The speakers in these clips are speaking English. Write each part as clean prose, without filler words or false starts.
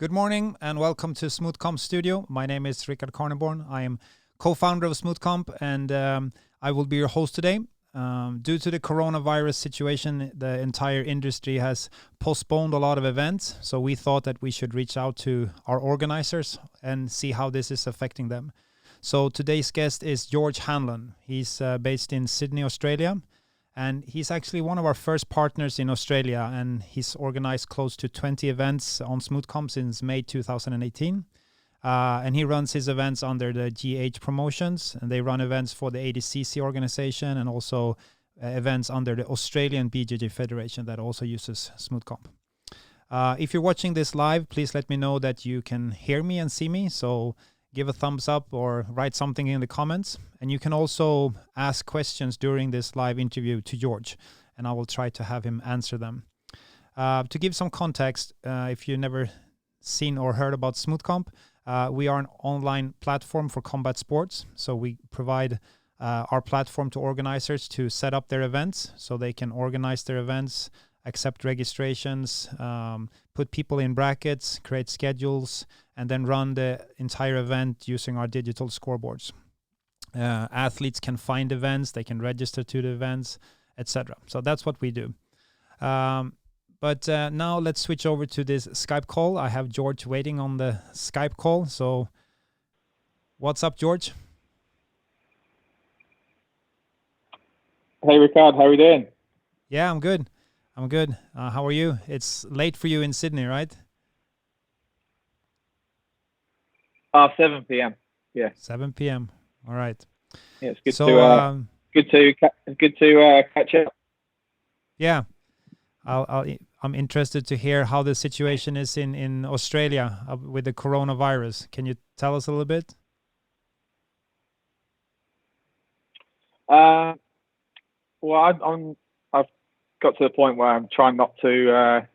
Good morning and welcome to Smoothcomps Studio. My name is Rickard Carneborn. I am co-founder of Smoothcomp and I will be your host today. Due to the coronavirus situation, the entire industry has postponed a lot of events. So we thought that we should reach out to our organizers and see how this is affecting them. So today's guest is George Hanlan. He's based in Sydney, Australia. And he's actually one of our first partners in Australia, and he's organized close to 20 events on Smoothcomp since May 2018. And he runs his events under the GH Promotions, and they run events for the ADCC organization and also events under the Australian BJJ Federation that also uses Smoothcomp. If you're watching this live, please let me know that you can hear me and see me. So give a thumbs up or write something in the comments. And you can also ask questions during this live interview to George, and I will try to have him answer them. To give some context, if you've never seen or heard about Smoothcomp, we are an online platform for combat sports. So we provide our platform to organizers to set up their events so they can organize their events, accept registrations, put people in brackets, create schedules, and then run the entire event using our digital scoreboards. Athletes can find events, they can register to the events, etc. So that's what we do. But now let's switch over to this Skype call. I have George waiting on the Skype call. So what's up, George? Hey, Rickard, how are you doing? Yeah, I'm good. How are you? It's late for you in Sydney, right? 7 p.m. Yeah. 7 p.m. All right. Yeah, it's good to catch up. Yeah. I'm interested to hear how the situation is in Australia with the coronavirus. Can you tell us a little bit? Well, I've got to the point where I'm trying not to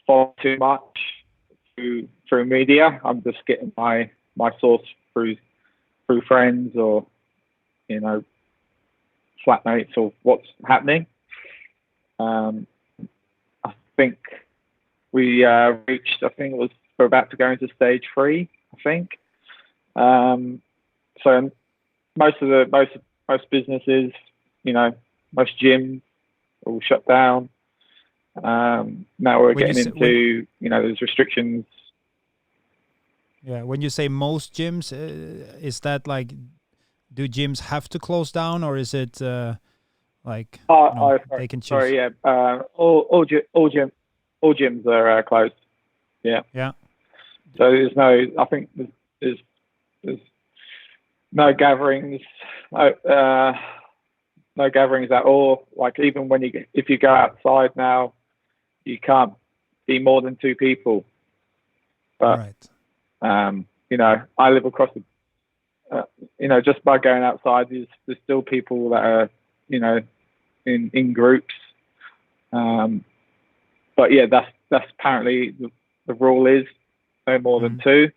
follow too much through media. I'm just getting my source through friends or flatmates or what's happening. I think we reached. I think we're about to go into stage 3. I think. So most businesses, most gyms are all shut down. Now we're getting into there's restrictions. Yeah, when you say most gyms, is that like, do gyms have to close down, or is it like they can choose? Sorry, yeah. All gyms are closed. Yeah. Yeah. So there's no. I think there's no gatherings. No gatherings at all. Like even if you go outside now, you can't be more than 2 people. But right. I live across the. Just by going outside, there's still people that are, in groups. But yeah, that's apparently the rule is no more than 2.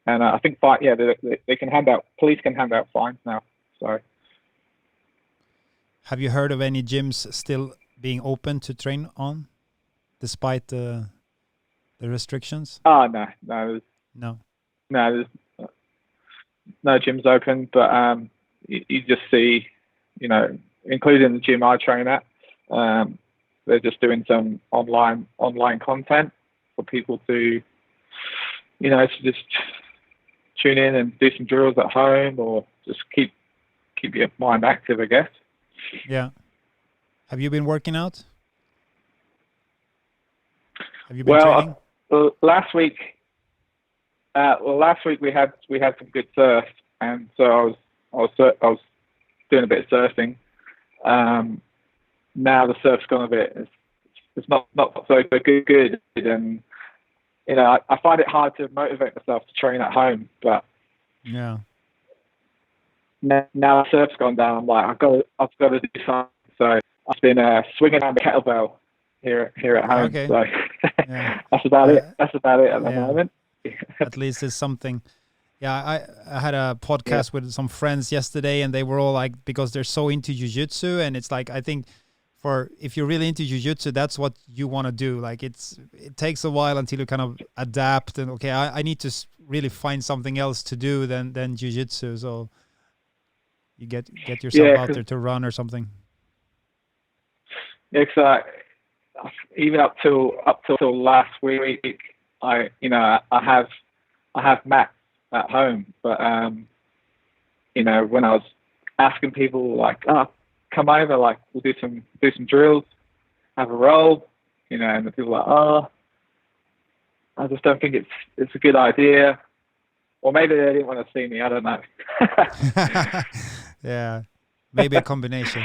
And I think they can police can hand out fines now. So. Have you heard of any gyms still being open to train on, despite the restrictions? Oh no. There's no gyms open, but you just see, including the gym I train at, they're just doing some online content for people to, to just tune in and do some drills at home or just keep your mind active, I guess. Yeah. Have you been working out? Have you been training? Last week we had some good surf, and so I was doing a bit of surfing. Now the surf's gone a bit. It's not so good, and I find it hard to motivate myself to train at home. But yeah. Now the surf's gone down. I'm like, I've got to do something. So I've been swinging around the kettlebell here at home. Okay. So yeah. That's about it. That's about it at the moment. At least it's something. Yeah, I had a podcast with some friends yesterday, and they were all like, because they're so into jiu-jitsu, and it's like, I think if you're really into jiu-jitsu, that's what you want to do. Like it takes a while until you kind of adapt and okay, I need to really find something else to do than jiu-jitsu. So you get yourself out there to run or something. Yeah, cause even up till last week, I have mats at home, but when I was asking people like, oh, come over, like we'll do some drills, have a roll, and the people are like, oh, I just don't think it's a good idea, or maybe they didn't want to see me. I don't know. Yeah, maybe a combination.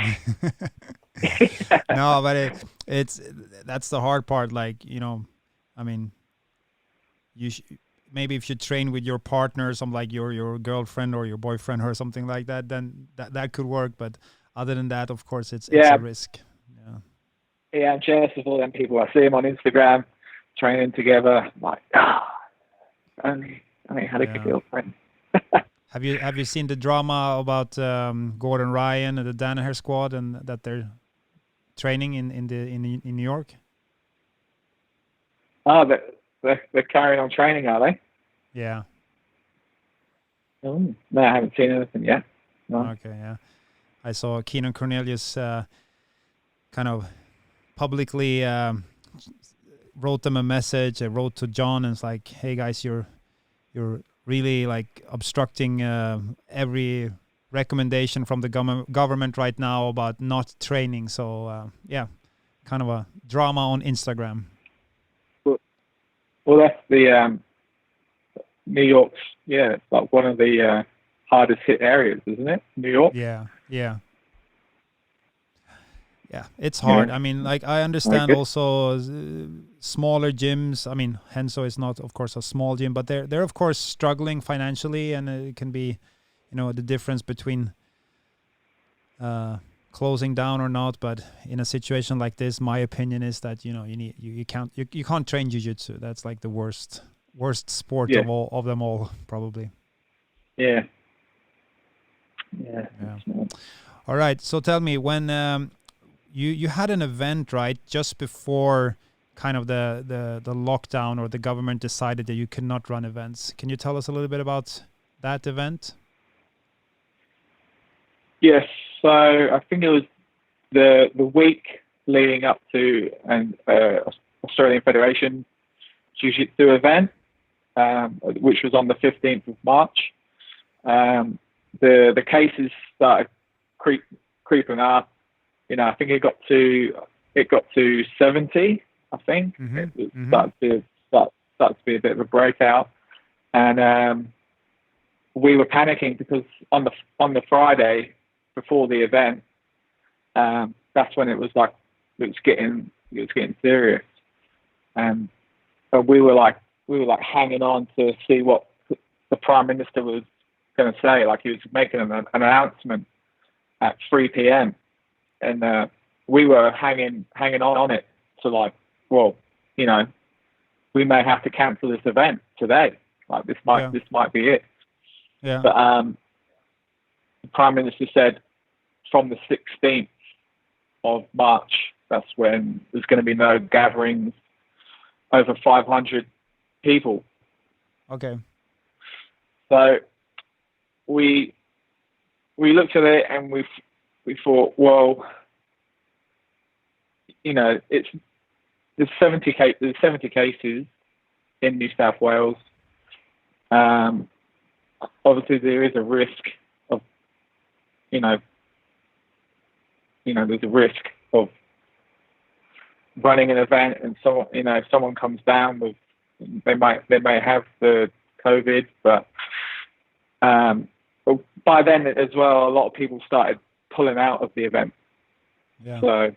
No, but that's the hard part. Like I mean, maybe if you train with your partner, something like your girlfriend or your boyfriend or something like that, then that could work. But other than that, of course, it's a risk. Yeah, I'm jealous of all them people. I see them on Instagram training together. I'm like, I had a good girlfriend. Have you seen the drama about Gordon Ryan and the Danaher squad and that they're training in New York? Oh, they're carrying on training, are they? Yeah. Oh, no, I haven't seen anything yet. No. Okay, yeah. I saw Keenan Cornelius kind of publicly wrote them a message. I wrote to John and it's like, hey guys, you're really like obstructing every recommendation from the government right now about not training. So kind of a drama on Instagram. Well, that's the New York's, it's like one of the hardest hit areas, isn't it? New York. Yeah, it's hard. I mean, like I understand also smaller gyms. I mean, Henso is not, of course, a small gym, but they're of course struggling financially, and it can be, the difference between closing down or not. But in a situation like this, my opinion is that you can't train jiu-jitsu. That's like the worst sport of them all, probably. Yeah. All right. So tell me, when you had an event, right, just before kind of the lockdown or the government decided that you could not run events. Can you tell us a little bit about that event? Yes. So I think it was the week leading up to an Australian Federation Jiu-Jitsu event, which was on the 15th of March. The cases started creeping up. I think it got to 70. I think it started to be a bit of a breakout, and we were panicking because on the Friday before the event, that's when it was getting serious, and we were like hanging on to see what the Prime Minister was going to say. Like he was making an announcement at 3 p.m. and we were hanging on it to like, well, we may have to cancel this event today. Like this might be it. Yeah. But the Prime Minister said from the 16th of March, that's when there's going to be no gatherings over 500 people. Okay. So we looked at it and we thought, well, it's there's 70 cases in New South Wales. Obviously, there is a risk of, there's a risk of running an event and someone, if someone comes down with, they may have the COVID, but by then as well, a lot of people started pulling out of the event. Yeah. So,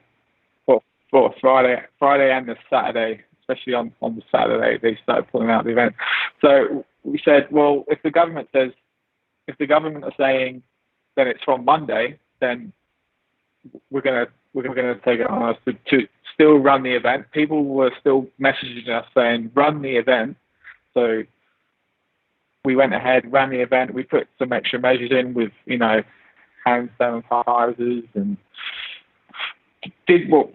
for Friday and the Saturday, especially on the Saturday, they started pulling out of the event. So we said, well, if the government are saying that it's from Monday, then we're gonna take it on us to still run the event. People were still messaging us saying run the event. So we went ahead, ran the event. We put some extra measures in with hand sanitizers and did what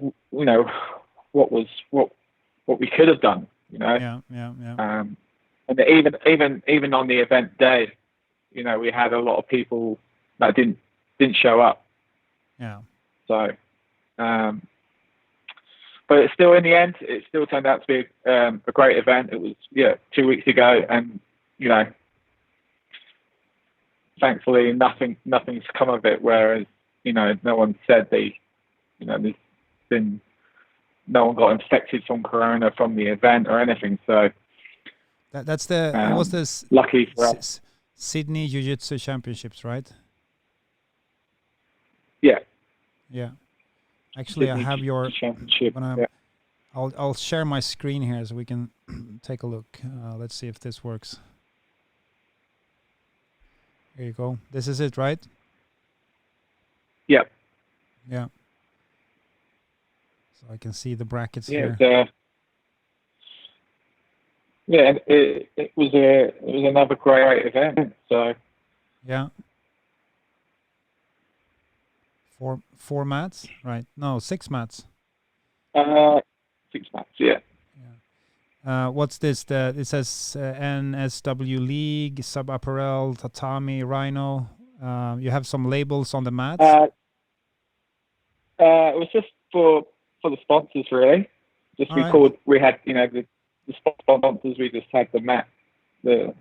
what we could have done. Yeah. And even on the event day, we had a lot of people that didn't show up. Yeah. So, but it's still, in the end, it still turned out to be a great event. It was 2 weeks ago, and thankfully nothing's come of it. Whereas no one said there's been no one got infected from corona from the event or anything. So that's the was this lucky for us. Sydney Jiu-Jitsu Championships, right? Yeah. Yeah. Actually, Sydney I have your. Championship. I'll share my screen here so we can take a look. Let's see if this works. Here you go. This is it, right? Yep. Yeah. So I can see the brackets here. It was another great event. So. Yeah. Four mats, right? No, 6 mats. 6 mats, yeah. What's this? It says NSW League, Sub Apparel, Tatami, Rhino. You have some labels on the mats. It was just for the sponsors, really. Just we had the sponsors. We just had the mat, the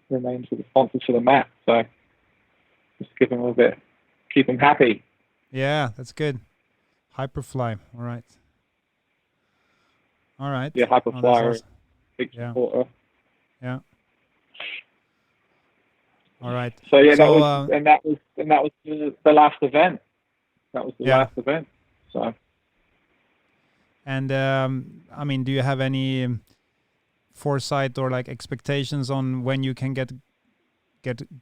names of the sponsors for the mat. So just give them a bit, keep them happy. Yeah, that's good. Hyperfly, all right. Yeah, Hyperfly, awesome. big supporter. Yeah. All right. So yeah, that was the last event. That was the last event. So. And I mean, do you have any foresight or like expectations on when you can get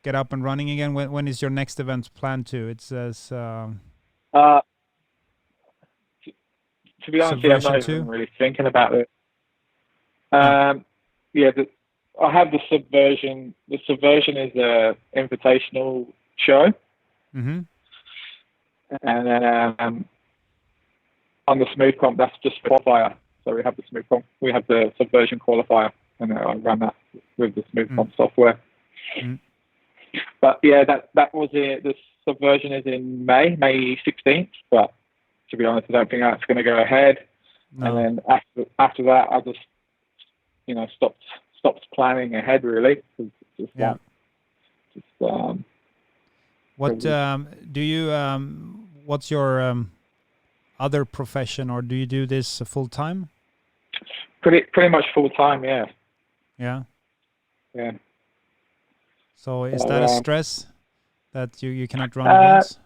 up and running again? When is your next event planned to? It says. To be honest, I'm not even really thinking about it. I have the Subversion. The Subversion is a invitational show. Mm-hmm. And then on the Smoothcomp, that's just qualifier. So we have the Smoothcomp, we have the Subversion qualifier, and I run that with the Smoothcomp software. Mm. But yeah, that was it. The Subversion is in May 16th, but to be honest, I don't think that's going to go ahead. No. And then after that, I just stopped planning ahead, really. What do you? What's your other profession, or do you do this full time? Pretty much full time, yeah. Yeah. Yeah. So is that a stress that you cannot run events?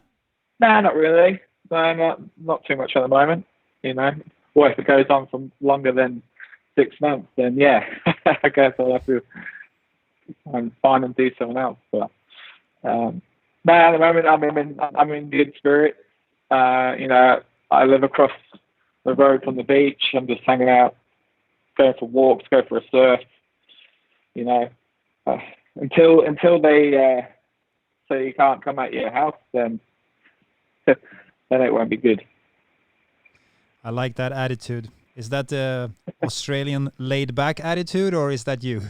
Nah, not really. No, not too much at the moment. Well, if it goes on for longer than 6 months, then yeah, I guess I'll have to find and do something else. But at the moment, I'm in good spirits. I live across the road from the beach. I'm just hanging out, going for walks, go for a surf. Until they say you can't come out your house, then it won't be good. I like that attitude. Is that the Australian laid-back attitude, or is that you?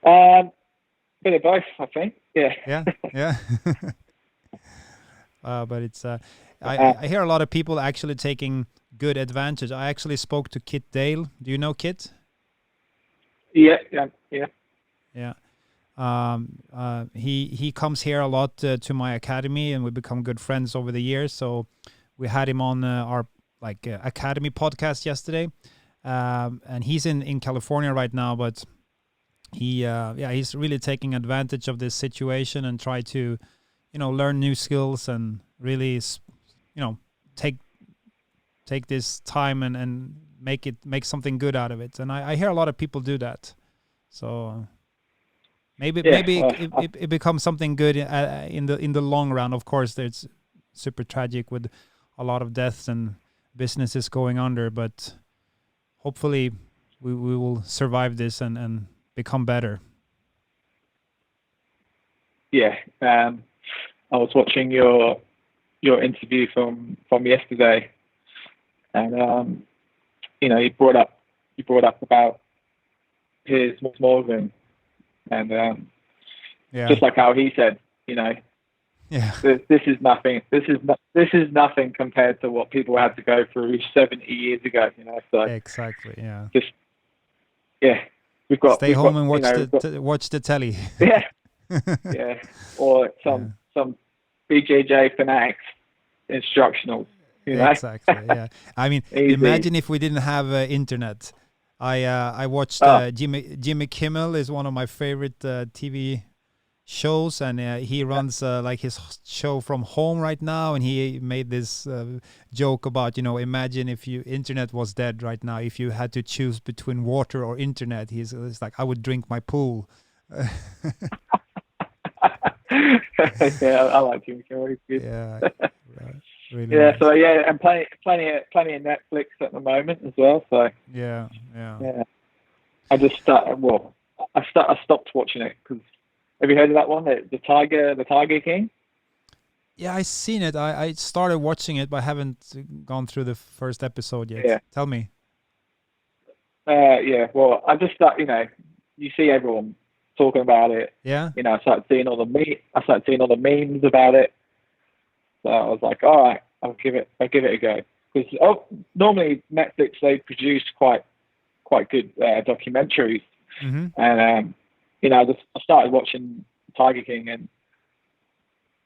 Bit of both, I think. Yeah. Yeah. But it's I hear a lot of people actually taking good advantage. I actually spoke to Kit Dale. Do you know Kit? Yeah. Yeah. He comes here a lot to my academy, and we become good friends over the years. So we had him on our academy podcast yesterday, and he's in California right now. But he's really taking advantage of this situation and try to, learn new skills and really, take this time and make something good out of it. And I hear a lot of people do that. So. Maybe it becomes something good in the long run. Of course, it's super tragic with a lot of deaths and businesses going under, but hopefully we will survive this and become better. Yeah, I was watching your your interview from yesterday, and you brought up about Piers Morgan, and just like how he said, this is nothing. This is nothing compared to what people had to go through 70 years ago. So exactly. Yeah. Just stay home and watch the telly. Yeah. Yeah. Or some BJJ fanatics instructional. Exactly. Yeah. I mean, imagine if we didn't have internet. I watched Jimmy Kimmel is one of my favorite TV shows, and he runs like his show from home right now, and he made this joke about imagine if internet was dead right now, if you had to choose between water or internet. He's like, I would drink my pool. Yeah, I like Jimmy Kimmel. Yeah, really yeah. nice. So and plenty of Netflix at the moment as well. So yeah. I just I stopped watching it because. Have you heard of that one, the Tiger King? Yeah, I seen it. I started watching it, but I haven't gone through the first episode yet. Yeah. Tell me. Yeah. Well, I just thought, you see everyone talking about it. Yeah. I started seeing all the memes about it. So I was like, all right, I'll give it a go. Because normally Netflix, they produce quite good documentaries, and I started watching Tiger King, and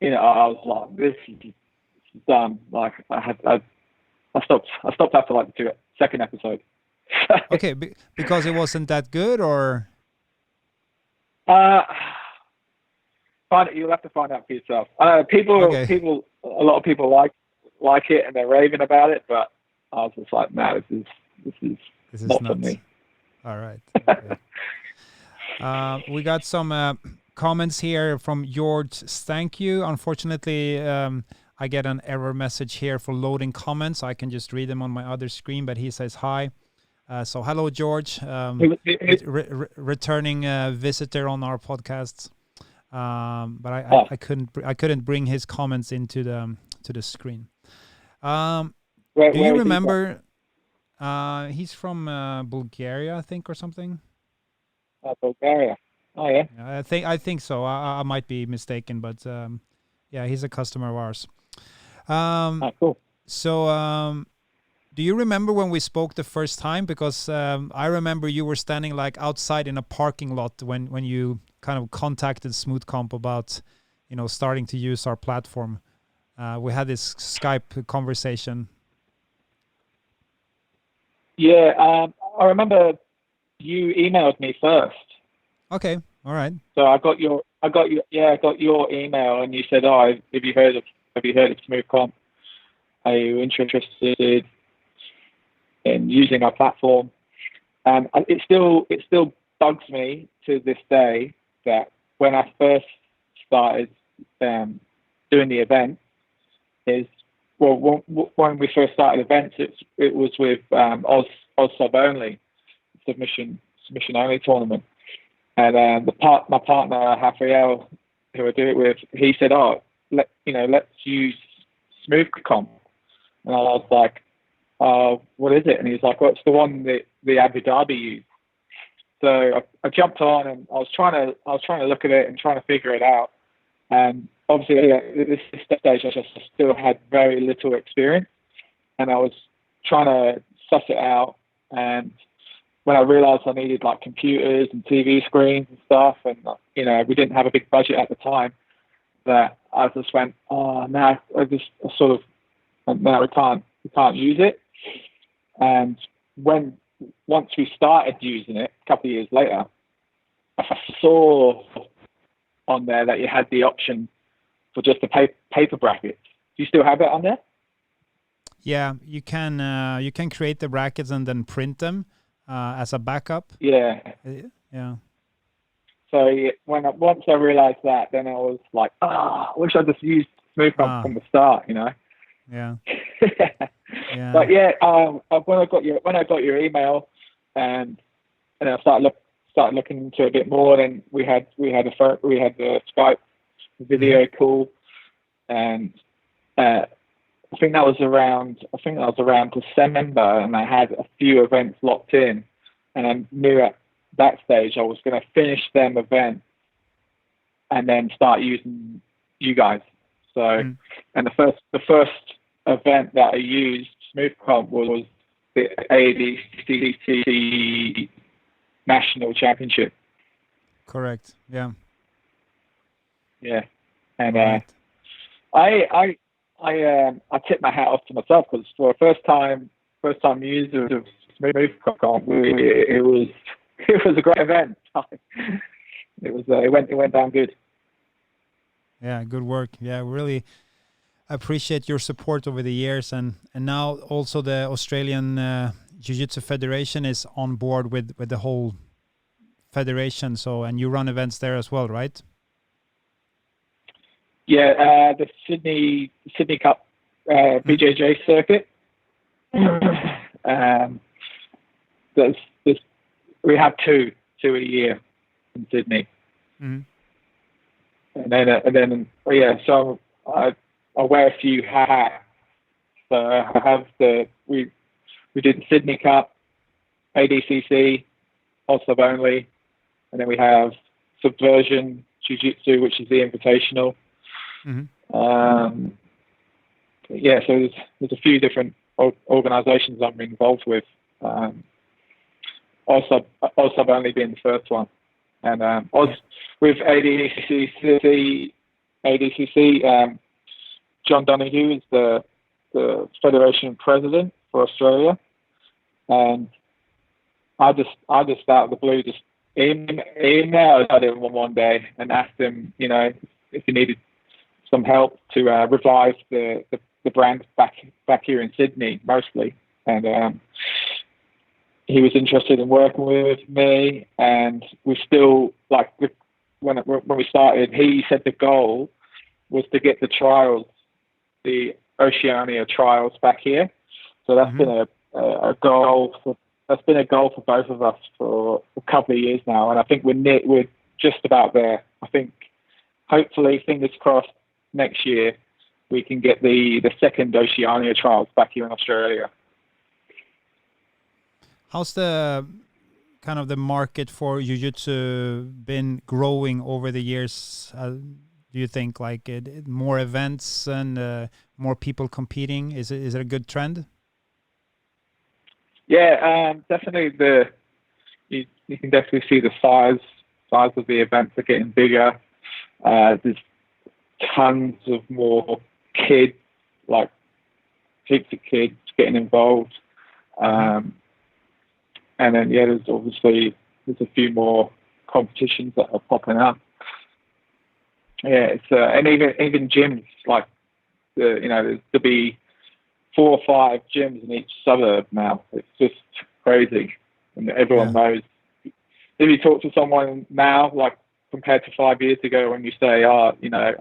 I was like, this is done. Like I stopped after like the second episode. Okay, because it wasn't that good, or you'll have to find out for yourself. A lot of people like it, and they're raving about it, but I was just like, no, this is not nuts. for me. All right. Okay. We got some comments here from George. Thank you. Unfortunately, I get an error message here for loading comments. I can just read them on my other screen, but he says hi. So hello, George. Returning visitor on our podcast. But I couldn't bring his comments into the screen. Do you remember? He's from Bulgaria, I think, or something. Bulgaria. Oh yeah. I think so. I might be mistaken, but yeah, he's a customer of ours. Cool. So, do you remember when we spoke the first time? Because I remember you were standing like outside in a parking lot when you kind of contacted Smoothcomp about starting to use our platform. We had this Skype conversation. Yeah, I remember. You emailed me first. Okay, all right. So I got your email, and you said, "Oh, have you heard of Smoothcomp? Are you interested in using our platform?" And it still bugs me to this day that when I first started doing the event, when we first started events, it was with Oz Sub Only. Submission only tournament, and my partner Rafael, who I do it with, he said, "Oh, let's use Smoothcomp," and I was like, "Oh, what is it?" And he's like, "Well, it's the one that the Abu Dhabi used." So I jumped on, and I was trying to look at it and trying to figure it out, and obviously at this stage I just still had very little experience, and I was trying to suss it out. And when I realized I needed like computers and TV screens and stuff, and we didn't have a big budget at the time, that I just went, oh no, we can't use it. And once we started using it a couple of years later, I saw on there that you had the option for just the paper brackets. Do you still have it on there? Yeah, you can create the brackets and then print them as a backup. Yeah. Yeah. So once I realized that, then I was like, I wish I just used Smoothcomp from the start, Yeah. Yeah. But yeah, when I got your email, and I started looking into it a bit more, then we had the Skype video call, and I think that was around December, and I had a few events locked in, and I knew at that stage I was going to finish them events and then start using you guys. So, and the first event that I used Smoothcomp was the ADCC National Championship. Correct. Yeah. Yeah, and I tip my hat off to myself, because for a first time user of Smoothcomp, it was a great event. It went down good. Yeah, good work. Yeah, really appreciate your support over the years, and now also the Australian Jiu-Jitsu Federation is on board with the whole federation. So, and you run events there as well, right? Yeah, the Sydney Cup BJJ circuit. We have two a year in Sydney, and then so I wear a few hats. So I have we did the Sydney Cup, ADCC, also only, and then we have Subversion Jiu-Jitsu, which is the Invitational. So there's a few different organisations I'm involved with. Also only being the first one, and with ADCC, John Donoghue is the federation president for Australia, and I just out of the blue just emailed him one day and asked him, if he needed some help to revive the brand back here in Sydney mostly, and he was interested in working with me. And we still, like, when we started, he said the goal was to get the trials, the Oceania trials back here. So that's been a goal for both of us for a couple of years now, and I think we're just about there. I think hopefully, fingers crossed, next year we can get the second Oceania trials back here in Australia. How's the kind of the market for Jiu-Jitsu been growing over the years? Do you think like more events and more people competing? Is it a good trend? Yeah, definitely. You can definitely see the size of the events are getting bigger. There's tons of more kids, like heaps of kids getting involved. And then there's a few more competitions that are popping up. Yeah, it's and even gyms, like there'll be 4 or 5 gyms in each suburb now. It's just crazy, and everyone knows. If you talk to someone now, like compared to 5 years ago, when you say, I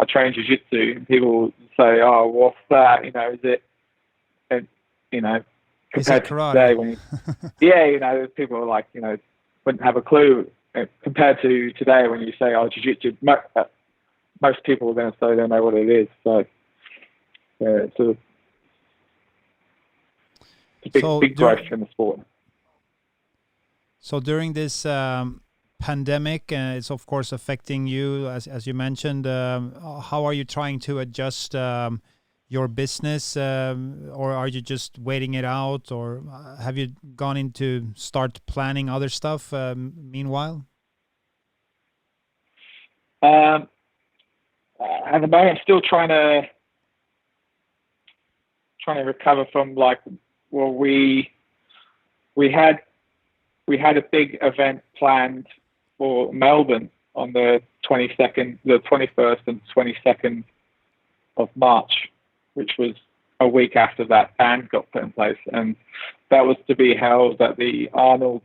train jiu-jitsu, and people say, oh, what's that? Is it? And compared to today, when people are like, wouldn't have a clue. Compared to today, when you say, oh, jiu-jitsu, most people are going to say they know what it is. So it's a big growth in the sport. So during this pandemic, it's of course affecting you, as you mentioned. How are you trying to adjust your business, or are you just waiting it out, or have you gone into start planning other stuff meanwhile? At the moment, I'm still trying to recover from we had a big event planned for Melbourne on the 21st and 22nd of March, which was a week after that ban got put in place, and that was to be held at the Arnold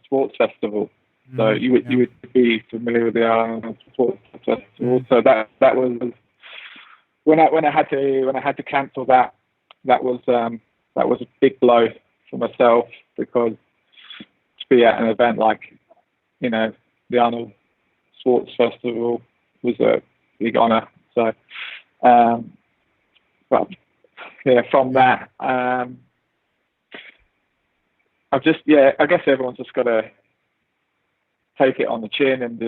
Sports Festival. So you would be familiar with the Arnold Sports Festival. So that was when I had to cancel that. That was a big blow for myself, because to be at an event like the Arnold Sports Festival was a big honour. So well, yeah, from that, I guess everyone's just got to take it on the chin and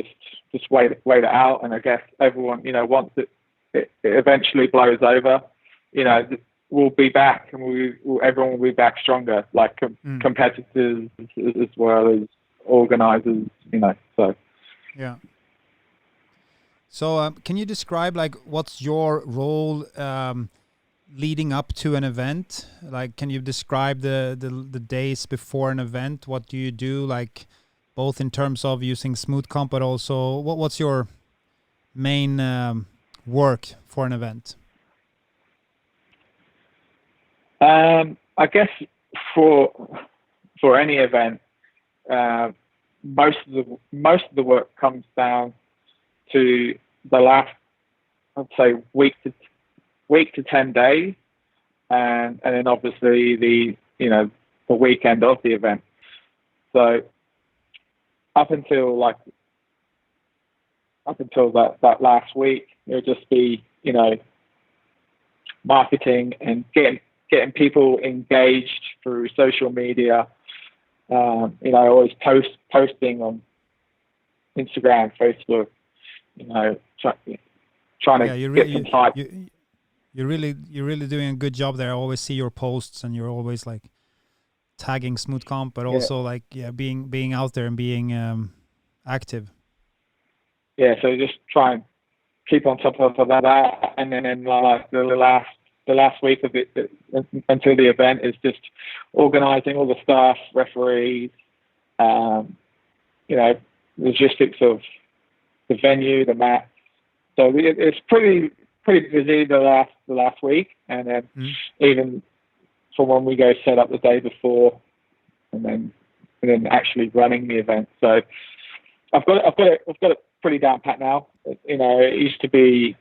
just wait it out. And I guess everyone, once it eventually blows over, we'll be back, and everyone will be back stronger, like competitors as well as organisers, So yeah. So can you describe like what's your role leading up to an event? Like, can you describe the days before an event? What do you do, like both in terms of using Smoothcomp, but also what's your main work for an event? I guess for any event, most of the work comes down to the last, I'd say, week to 10 days, and then obviously the weekend of the event. So up until that last week, it'll just be marketing and getting people engaged through social media. Always posting on Instagram, Facebook. Trying to get some hype. You're really doing a good job there. I always see your posts, and you're always like tagging Smoothcomp, but also being out there and being active. Yeah, so just try and keep on top of that, and then like the last week of it until the event is just organising all the staff, referees, logistics of the venue, the mats. So it's pretty busy the last week, and then even from when we go set up the day before, and then actually running the event. So I've got it pretty down pat now. It used to be,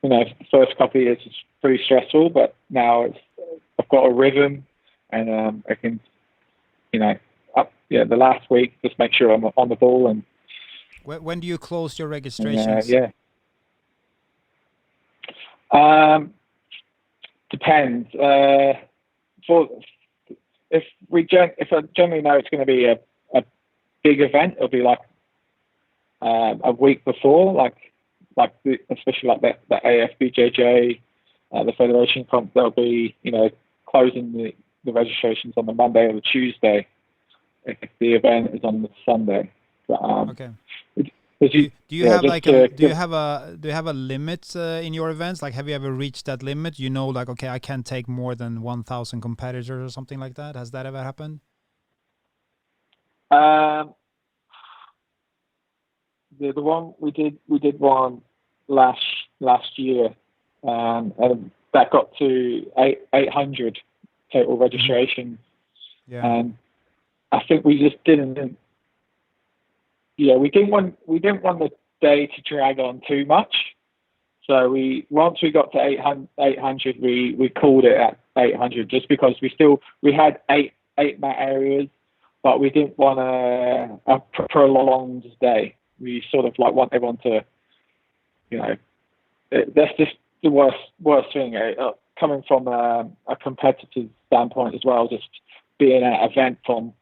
the first couple of years it's pretty stressful, but now I've got a rhythm, and I can, the last week just make sure I'm on the ball. And when do you close your registrations? Depends. If I generally know it's going to be a big event, it'll be like a week before, especially like the AFBJJ, the Federation Comp. They'll be closing the registrations on the Monday or the Tuesday if the event is on the Sunday. But, okay. Do you have a limit in your events? Like, have you ever reached that limit? Okay, I can't take more than 1,000 competitors or something like that. Has that ever happened? The one we did one last year, and that got to 800 total registrations. Yeah. And I think we just didn't. Yeah, we didn't want the day to drag on too much. So once we got to 800, we called it at 800, just because we had eight mat areas, but we didn't want a prolonged day. We sort of want everyone to, that's just the worst thing. Coming from a competitive standpoint as well, just being at an event from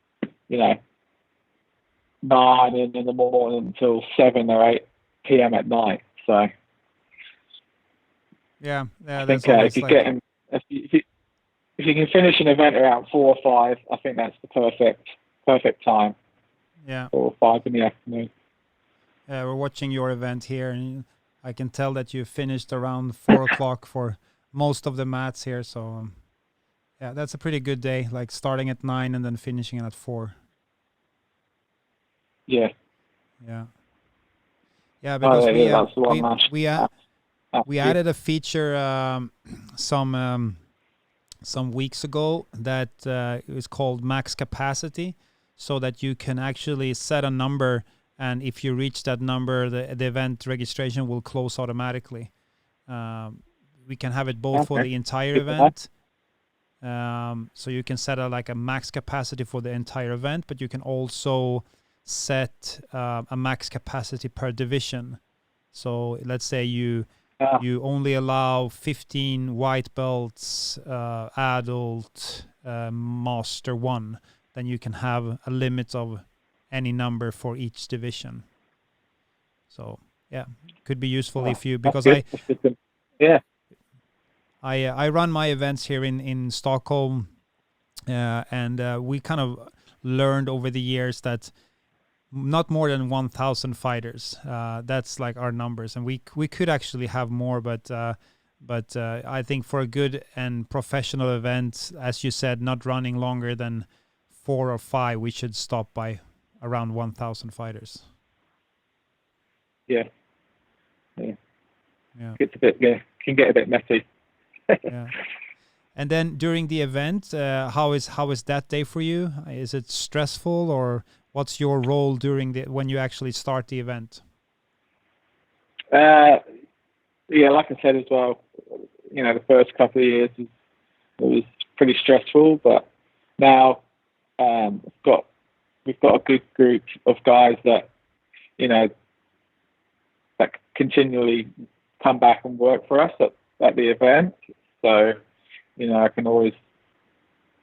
9 in the morning until 7 or 8 p.m. at night. So yeah, I think if you can finish an event around 4 or 5, I think that's the perfect time. Yeah, 4 or 5 in the afternoon. Yeah, we're watching your event here, and I can tell that you finished around 4 o'clock for most of the mats here. So yeah, that's a pretty good day. Like starting at 9 and then finishing at 4. Yeah. Because we added a feature some weeks ago that is called max capacity, so that you can actually set a number, and if you reach that number, the event registration will close automatically. We can have it both for the entire event. So you can set a max capacity for the entire event, but you can also set a max capacity per division. So let's say you you only allow 15 white belts, adult, master 1. Then you can have a limit of any number for each division. So yeah, could be useful if you, because I run my events here in Stockholm, and we kind of learned over the years that not more than 1,000 fighters. That's like our numbers, and we could actually have more, but I think for a good and professional event, as you said, not running longer than 4 or 5, we should stop by around 1,000 fighters. Yeah. It's a bit, can get a bit messy. Yeah. And then during the event, how is that day for you? Is it stressful, or what's your role when you actually start the event? Yeah, like I said as well, the first couple of years it was pretty stressful, but now we've got a good group of guys that that continually come back and work for us at the event. So I can always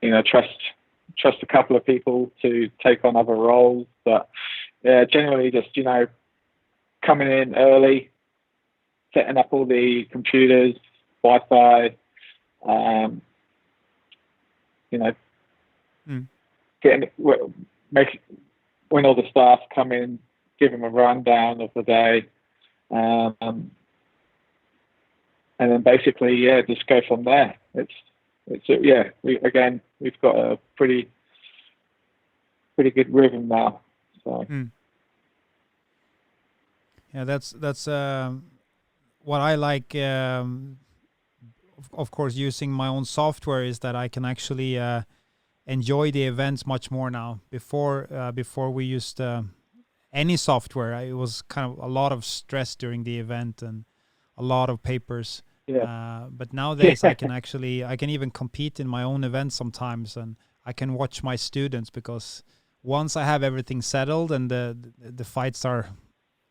trust a couple of people to take on other roles, but generally just coming in early, setting up all the computers, Wi-Fi, when all the staff come in, give them a rundown of the day, and then basically just go from there. We've got a pretty good rhythm now. So yeah, that's what I like. Of course, using my own software is that I can actually enjoy the events much more now. Before we used any software, it was kind of a lot of stress during the event and a lot of papers. Yeah. But nowadays I can even compete in my own events sometimes, and I can watch my students, because once I have everything settled and the fights are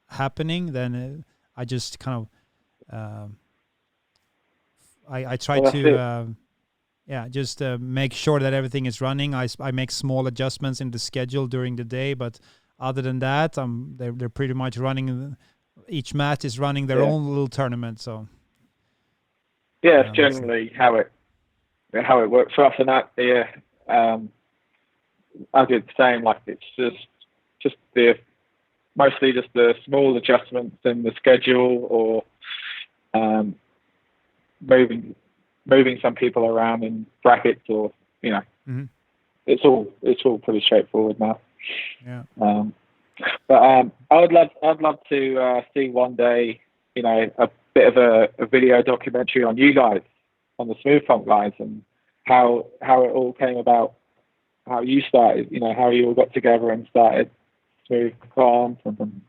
happening, then I just kind of I try to just make sure that everything is running. I make small adjustments in the schedule during the day, but other than that, they're pretty much running. Each match is running their own little tournament. So yeah, it's generally how it works for us. And that I did the same. Like, it's just mostly just the small adjustments in the schedule, or moving some people around in brackets, or it's all pretty straightforward now. Yeah. But I'd love to see one day, a bit of a video documentary on you guys, on the Smoothcomp guys, and how it all came about, how you started, how you all got together and started Smoothcomp, and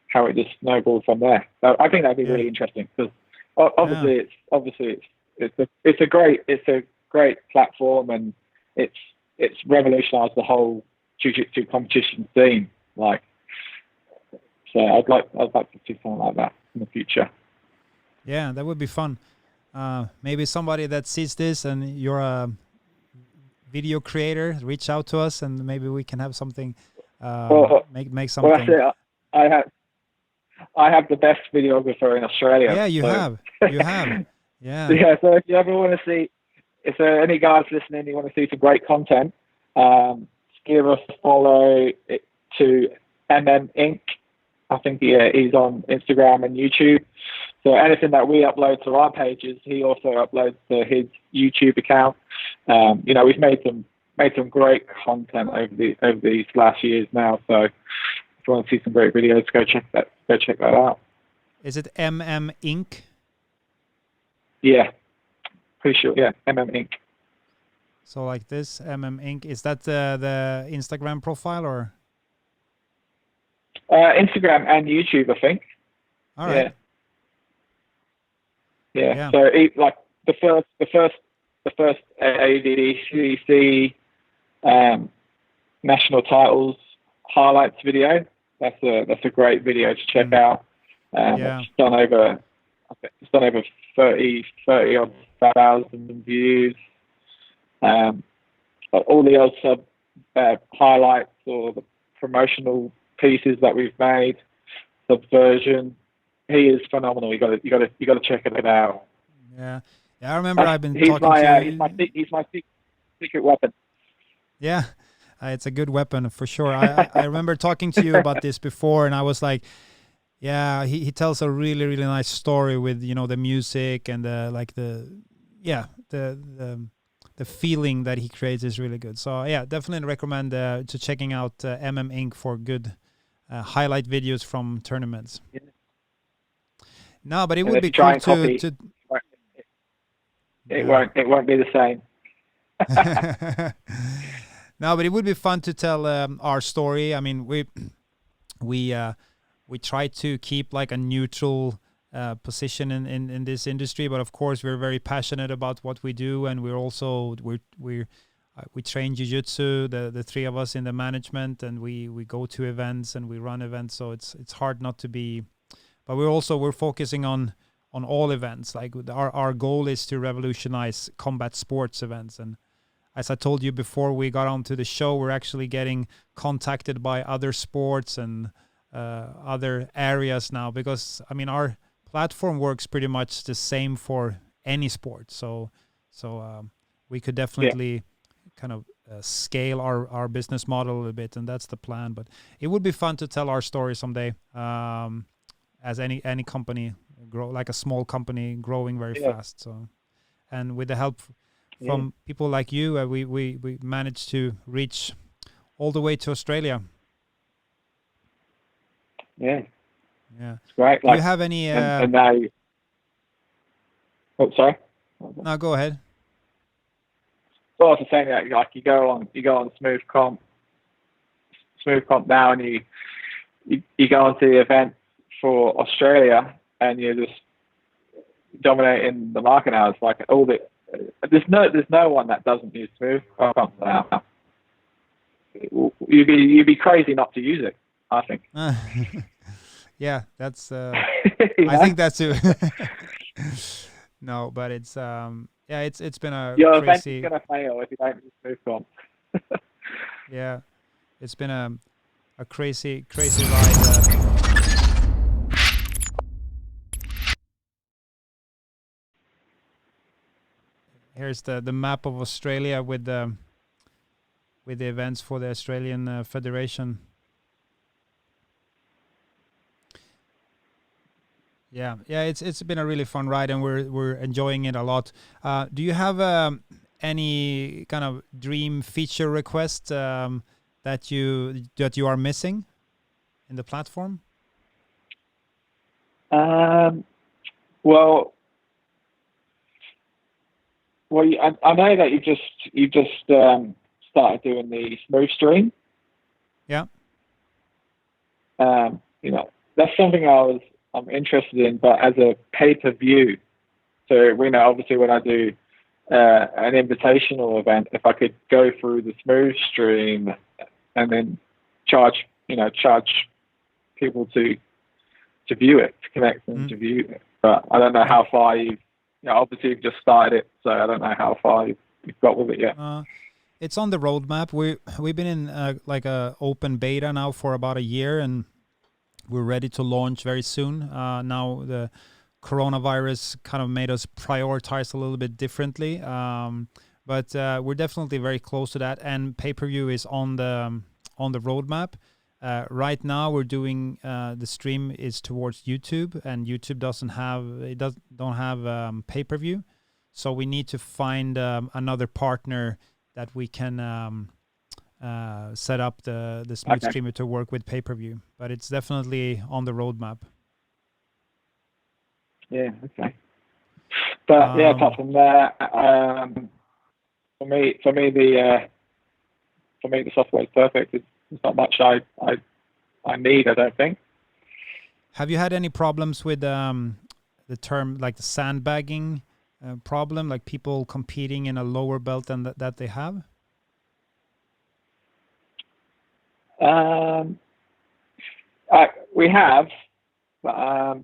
how it just snowballed from there. So I think that'd be really interesting, because obviously it's a great platform, and it's revolutionized the whole jiu-jitsu competition scene. So I'd like to see something like that in the future. Yeah, that would be fun. Maybe somebody that sees this and you're a video creator, reach out to us, and maybe we can have something. Make something. Well, I have the best videographer in Australia. Yeah, you have. Yeah. Yeah. So if you ever want to see, if there are any guys listening, you want to see some great content, give us a follow to Inc. I think he's on Instagram and YouTube. So anything that we upload to our pages, he also uploads to his YouTube account. We've made some great content over these last years now. So if you want to see some great videos, go check that out. Is it Inc.? Yeah, pretty sure. Yeah, Inc. So like this, Inc. Is that the Instagram profile, or? Instagram and YouTube, I think. All right. Yeah. So like the first ADCC national titles highlights video. That's a great video to check out. It's done over it's done over 30 odd thousand views. All the other highlights or the promotional pieces that we've made, Subversion. He is phenomenal. You got to check it out. Yeah, I remember I've been talking to. He's my secret weapon. Yeah, it's a good weapon for sure. I remember talking to you about this before, and I was like, yeah, he tells a really, really nice story with, the music and the feeling that he creates is really good. So yeah, definitely recommend to checking out Inc. for good highlight videos from tournaments. Yeah. No, but it would be cool to it won't be the same. No, but it would be fun to tell our story. I mean, we try to keep like a neutral position in this industry, but of course we're very passionate about what we do, and we're also we train jiu-jitsu, the three of us in the management, and we go to events and we run events, so it's hard not to be. But we're focusing on all events. Like our goal is to revolutionize combat sports events, and as I told you before we got onto the show, we're actually getting contacted by other sports and other areas now, because I mean our platform works pretty much the same for any sport. So we could definitely kind of scale our business model a little bit, and that's the plan. But it would be fun to tell our story someday. As any company grow, like a small company growing very fast. So, and with the help from people like you, we managed to reach all the way to Australia. Yeah, it's great. Do you have any? And now, sorry. No, go ahead. Well, I was saying that like you go on Smoothcomp now, and you go onto the event for Australia, and you're just dominating the market now. It's like there's no one that doesn't use Smoothcomp now. You'd be crazy not to use it, I think. Yeah, that's. I think that's it. No, but it's it's been a your crazy. Your event is gonna fail if you don't use Smoothcomp. Yeah, it's been a crazy ride. Here's the map of Australia with the events for the Australian Federation. Yeah, it's been a really fun ride, and we're enjoying it a lot. Do you have any kind of dream feature request that you are missing in the platform? Well, I know that you just started doing the Smooth stream. Yeah. That's something I'm interested in, but as a pay-per-view. So we know obviously when I do an invitational event, if I could go through the Smooth stream and then charge people to view it, to connect them to view it. But I don't know how far obviously you've just started it, so I don't know how far you've got with it yet. It's on the roadmap. We've been in like a open beta now for about a year, and we're ready to launch very soon. Now the coronavirus kind of made us prioritize a little bit differently, but we're definitely very close to that. And pay-per-view is on the roadmap. Right now, we're doing the stream is towards YouTube, and YouTube don't have pay-per-view, so we need to find another partner that we can set up the Smooth streamer to work with pay-per-view. But it's definitely on the roadmap. Yeah. Okay. But apart from that, for me the software is perfect. It's not much I need, I don't think. Have you had any problems with the term like the sandbagging problem, like people competing in a lower belt than that they have? We have, but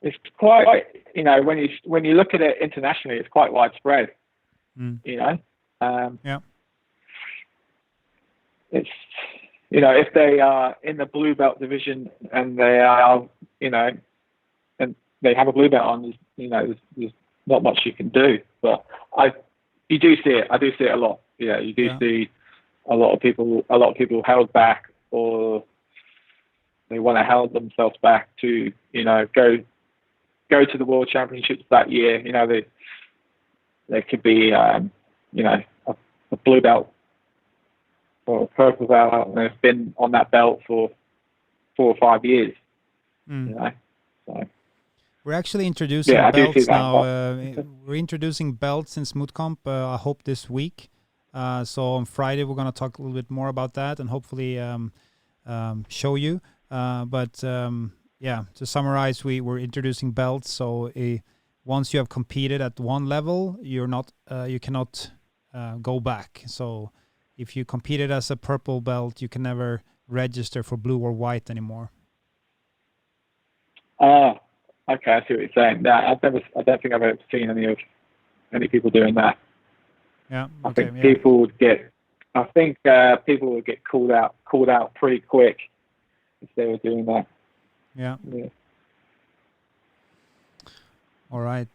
it's quite, you know, when you look at it internationally, it's quite widespread. You know, yeah. It's, you know, if they are in the blue belt division and they are, you know, and they have a blue belt on, you know, there's not much you can do. But you do see it. I do see it a lot. Yeah, you do see a lot of people held back, or they want to hold themselves back to, you know, go to the World Championships that year. You know, there could be, you know, a blue belt or a purple belt, and they've been on that belt for 4 or 5 years. You know, so. We're actually introducing belts now. We're introducing belts in Smoothcomp, I hope this week. So on Friday, we're going to talk a little bit more about that and hopefully show you. Yeah, to summarize, we're introducing belts. So once you have competed at one level, you cannot go back. So if you competed as a purple belt, you can never register for blue or white anymore. Okay, I see what you're saying. I don't think I've ever seen any people doing that. Yeah, I think people would get called out pretty quick if they were doing that. Yeah. All right.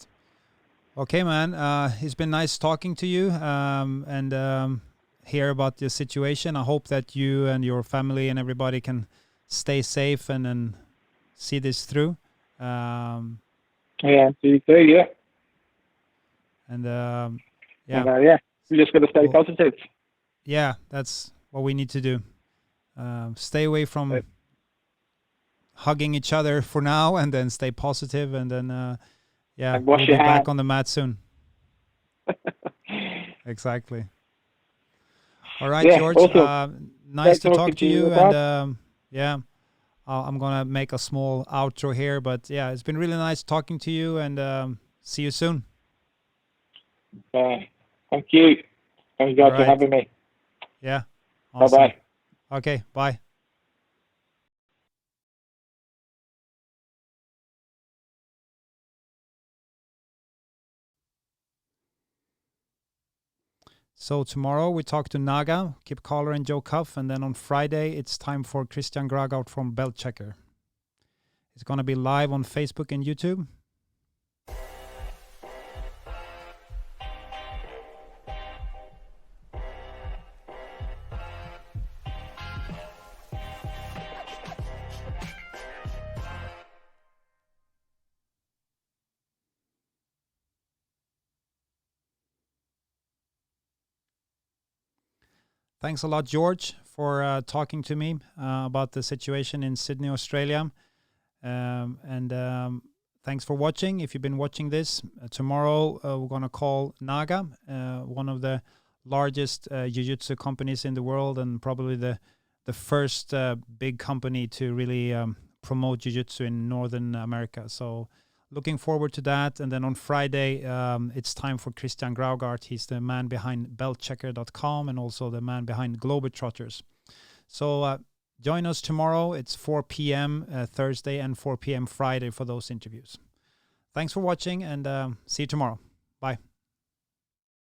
Okay, man. It's been nice talking to you and hear about the situation. I hope that you and your family and everybody can stay safe and see this through. Yeah, you too. Yeah. And we just got to stay positive. Yeah, that's what we need to do. Stay away from hugging each other for now, and then stay positive, and then and we'll be back on the mat soon. Exactly. All right, George. Awesome. Nice to talk to you, and I'm gonna make a small outro here, but yeah, it's been really nice talking to you, and see you soon. Okay. Thank you. Thank you guys for having me. Yeah. Awesome. Bye-bye. Okay, bye. So tomorrow we talk to Naga, Kip Collar and Joe Cuff, and then on Friday it's time for Christian Gragout from Belt Checker. It's going to be live on Facebook and YouTube. Thanks a lot, George, for talking to me about the situation in Sydney, Australia. Thanks for watching. If you've been watching this, tomorrow we're going to call Naga, one of the largest jiu-jitsu companies in the world, and probably the first big company to really promote jiu-jitsu in Northern America. So looking forward to that. And then on Friday, it's time for Christian Graugart. He's the man behind beltchecker.com and also the man behind Globetrotters. So join us tomorrow. It's 4 p.m. Thursday and 4 p.m. Friday for those interviews. Thanks for watching, and see you tomorrow.